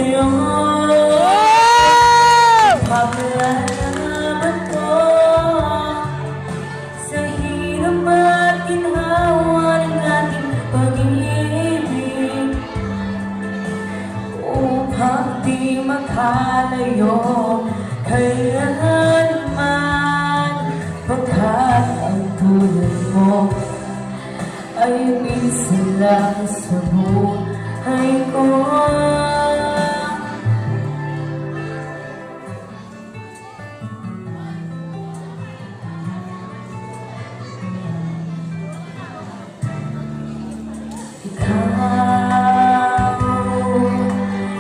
sa'yo, paglalaman ko sa hirap at ginhawa ng ating pag-ibig, upang di makalayo kailanman, pagkat ang tulad mo ay minsan lang sa buhay ko.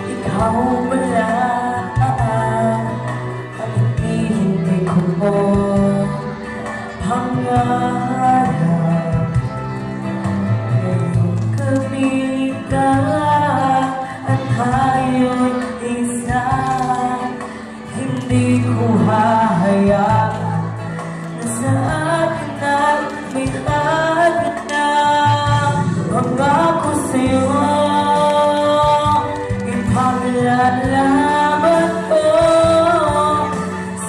Ikaw pala ang hinihintay ko mo, pangarap ngayong gabi ka at tayo'y isa. Hindi ko hahayaan na sa akin ay may agad na. Pangako sa'yo, ipaglalaban ko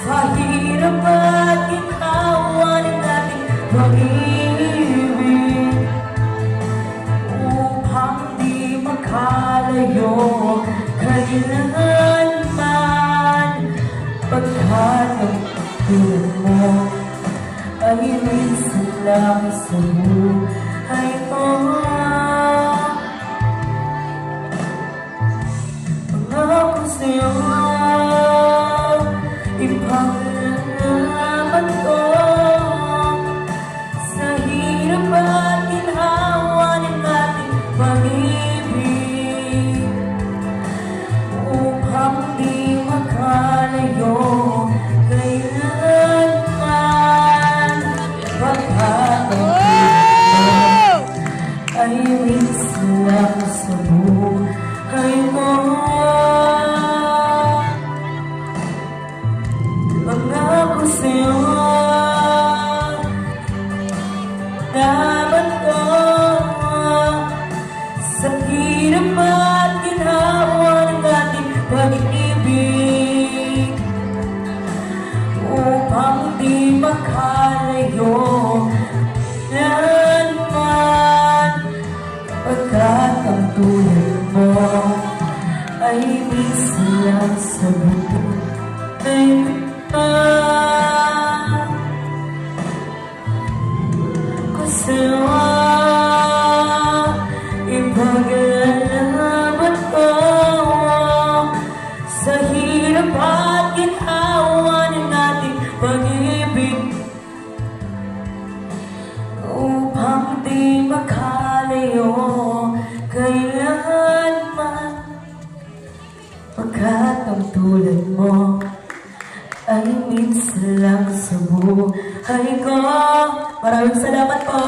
sa hirap at ginhawa ng ating pag-ibig, upang di makalayo kailanman, pagkat ang tulad mo ay minsan lang sa buhay ko. Pangako sa'yo, ipaglalaban ko sa hirap at ginhawa ng ating pag-ibig, upang di makalayo kailanman, pagkat ang tulad mo ay minsan lang sa buhay mo. Pangako sa'yo, laban ko sa hirap at ginhawa ng ating pag-ibig, upang di makalayo kailanman, pagkat ang tulad mo ay minsan lang sa buhay ko. Sa'yo, ipaglalaban ko sa hirap at ginhawa ng ating pag-ibig, upang di makalayo kailanman, pagkat ang tulad mo ay minsan lang sa buhay ko. Maraming salamat po.